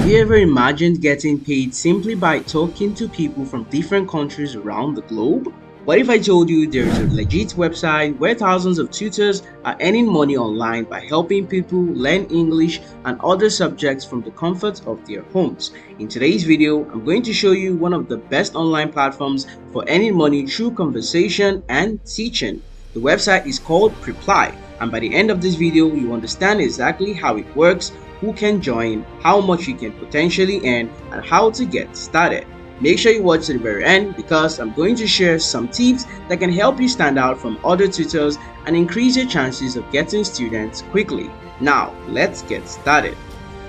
Have you ever imagined getting paid simply by talking to people from different countries around the globe? What if I told you there is a legit website where thousands of tutors are earning money online by helping people learn English and other subjects from the comfort of their homes? In today's video, I'm going to show you one of the best online platforms for earning money through conversation and teaching. The website is called Preply, and by the end of this video, you understand exactly how it works, who can join, how much you can potentially earn, and how to get started. Make sure you watch to the very end because I'm going to share some tips that can help you stand out from other tutors and increase your chances of getting students quickly. Now, let's get started.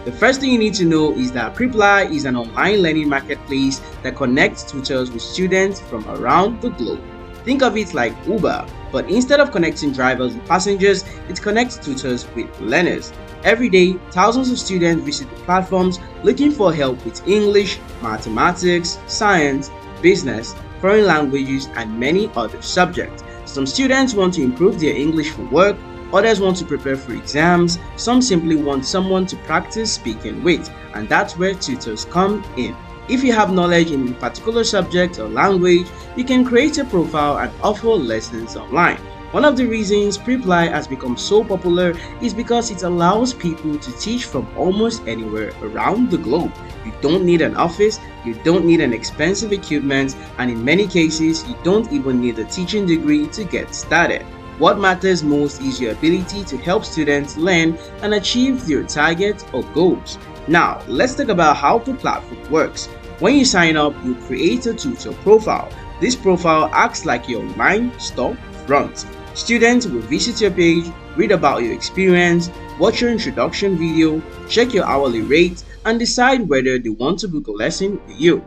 The first thing you need to know is that Preply is an online learning marketplace that connects tutors with students from around the globe. Think of it like Uber, but instead of connecting drivers with passengers, it connects tutors with learners. Every day, thousands of students visit the platforms looking for help with English, mathematics, science, business, foreign languages, and many other subjects. Some students want to improve their English for work, others want to prepare for exams, some simply want someone to practice speaking with, and that's where tutors come in. If you have knowledge in a particular subject or language, you can create a profile and offer lessons online. One of the reasons Preply has become so popular is because it allows people to teach from almost anywhere around the globe. You don't need an office, you don't need an expensive equipment, and in many cases, you don't even need a teaching degree to get started. What matters most is your ability to help students learn and achieve their targets or goals. Now, let's talk about how the platform works. When you sign up, you create a tutor profile. This profile acts like your online store front. Students will visit your page, read about your experience, watch your introduction video, check your hourly rate, and decide whether they want to book a lesson with you.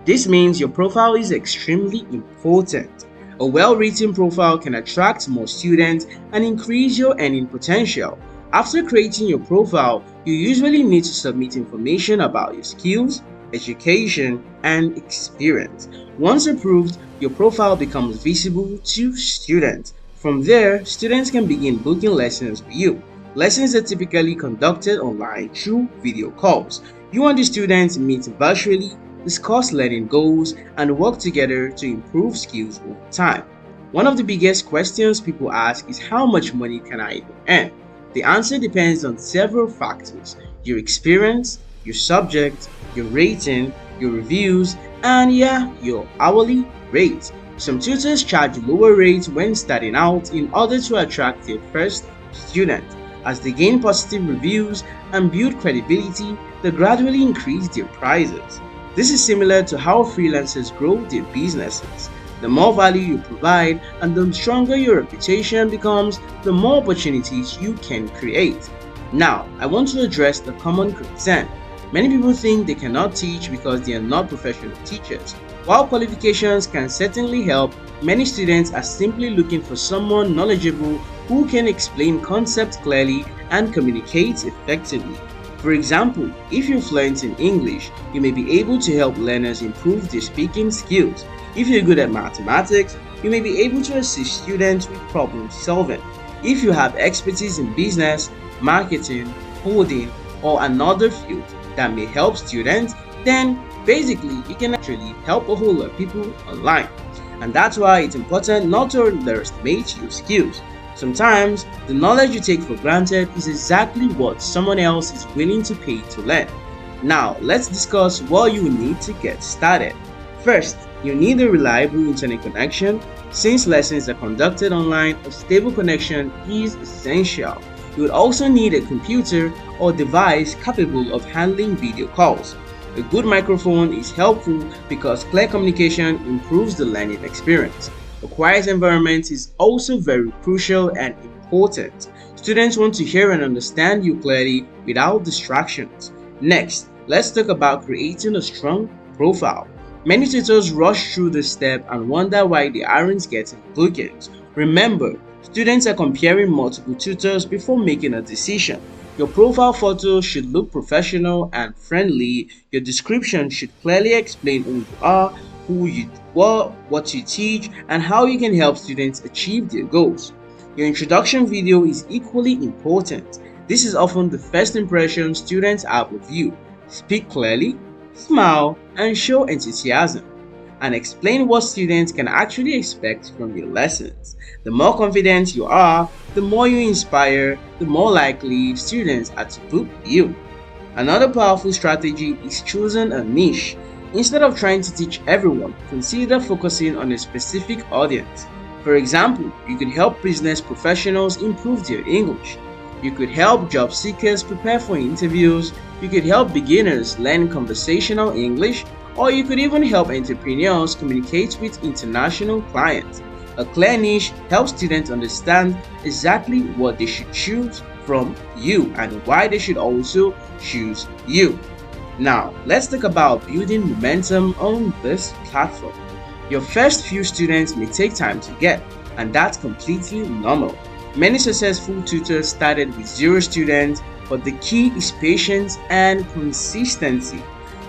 This means your profile is extremely important. A well-written profile can attract more students and increase your earning potential. After creating your profile, you usually need to submit information about your skills, education, and experience. Once approved, your profile becomes visible to students. From there, students can begin booking lessons with you. Lessons are typically conducted online through video calls. You and the students meet virtually, discuss learning goals, and work together to improve skills over time. One of the biggest questions people ask is how much money can I even earn? The answer depends on several factors: your experience, your subject, your rating, your reviews, and your hourly rate. Some tutors charge lower rates when starting out in order to attract their first student. As they gain positive reviews and build credibility, they gradually increase their prices. This is similar to how freelancers grow their businesses. The more value you provide and the stronger your reputation becomes, the more opportunities you can create. Now, I want to address the common concern. Many people think they cannot teach because they are not professional teachers. While qualifications can certainly help, many students are simply looking for someone knowledgeable who can explain concepts clearly and communicate effectively. For example, if you're fluent in English, you may be able to help learners improve their speaking skills. If you're good at mathematics, you may be able to assist students with problem solving. If you have expertise in business, marketing, coding, or another field that may help students, then basically you can actually help a whole lot of people online. And that's why it's important not to underestimate your skills. Sometimes the knowledge you take for granted is exactly what someone else is willing to pay to learn. Now, let's discuss what you need to get started. First, you need a reliable internet connection. Since lessons are conducted online, a stable connection is essential. You would also need a computer or device capable of handling video calls. A good microphone is helpful because clear communication improves the learning experience. A quiet environment is also very crucial and important. Students want to hear and understand you clearly without distractions. Next, let's talk about creating a strong profile. Many tutors rush through this step and wonder why they aren't getting bookings. Remember, students are comparing multiple tutors before making a decision. Your profile photo should look professional and friendly. Your description should clearly explain who you are, who you are, what you teach, and how you can help students achieve their goals. Your introduction video is equally important. This is often the first impression students have of you. Speak clearly, smile, and show enthusiasm, and explain what students can actually expect from your lessons. The more confident you are, the more you inspire, the more likely students are to book you. Another powerful strategy is choosing a niche. Instead of trying to teach everyone, consider focusing on a specific audience. For example, you could help business professionals improve their English. You could help job seekers prepare for interviews. You could help beginners learn conversational English, or you could even help entrepreneurs communicate with international clients. A clear niche helps students understand exactly what they should choose from you and why they should also choose you. Now, let's talk about building momentum on this platform. Your first few students may take time to get, and that's completely normal. Many successful tutors started with 0 students, but the key is patience and consistency.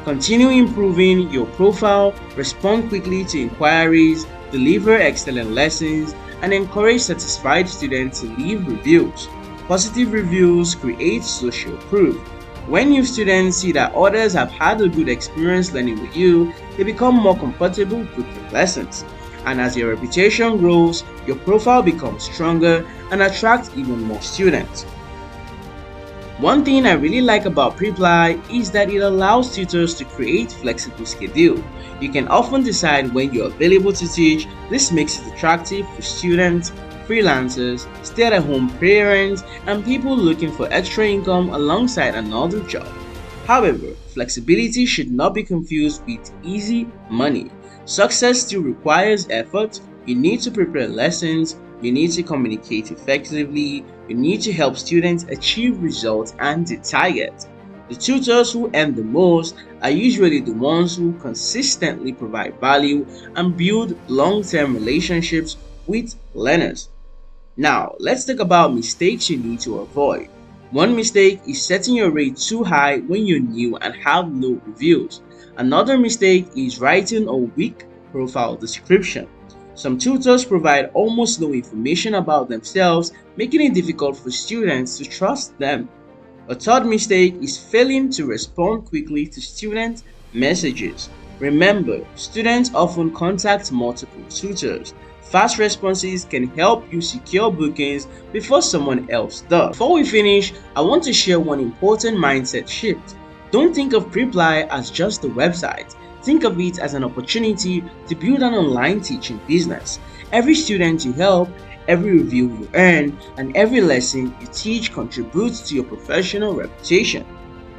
Continue improving your profile, respond quickly to inquiries, deliver excellent lessons, and encourage satisfied students to leave reviews. Positive reviews create social proof. When new students see that others have had a good experience learning with you, they become more comfortable booking lessons. And as your reputation grows, your profile becomes stronger and attracts even more students. One thing I really like about Preply is that it allows tutors to create flexible schedule. You can often decide when you're available to teach. This makes it attractive for students, freelancers, stay-at-home parents, and people looking for extra income alongside another job. However, flexibility should not be confused with easy money. Success still requires effort. You need to prepare lessons, you need to communicate effectively, you need to help students achieve results and the target. The tutors who earn the most are usually the ones who consistently provide value and build long-term relationships with learners. Now, let's talk about mistakes you need to avoid. One mistake is setting your rate too high when you're new and have no reviews. Another mistake is writing a weak profile description. Some tutors provide almost no information about themselves, making it difficult for students to trust them. A third mistake is failing to respond quickly to student messages. Remember, students often contact multiple tutors. Fast responses can help you secure bookings before someone else does. Before we finish, I want to share one important mindset shift. Don't think of Preply as just a website. Think of it as an opportunity to build an online teaching business. Every student you help, every review you earn, and every lesson you teach contributes to your professional reputation.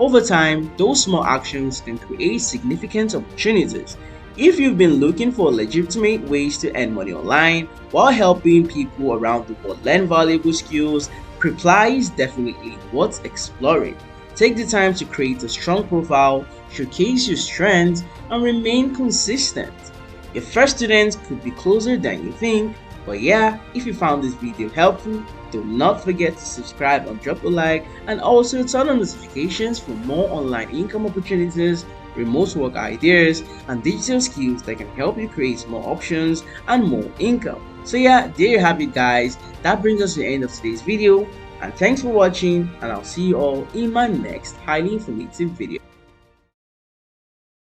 Over time, those small actions can create significant opportunities. If you've been looking for legitimate ways to earn money online while helping people around the world learn valuable skills, Preply is definitely worth exploring. Take the time to create a strong profile, showcase your strengths, and remain consistent. Your first student could be closer than you think, but yeah, if you found this video helpful, do not forget to subscribe and drop a like, and also turn on notifications for more online income opportunities, remote work ideas, and digital skills that can help you create more options and more income. So yeah, there you have it guys, that brings us to the end of today's video, and thanks for watching, and I'll see you all in my next highly informative video.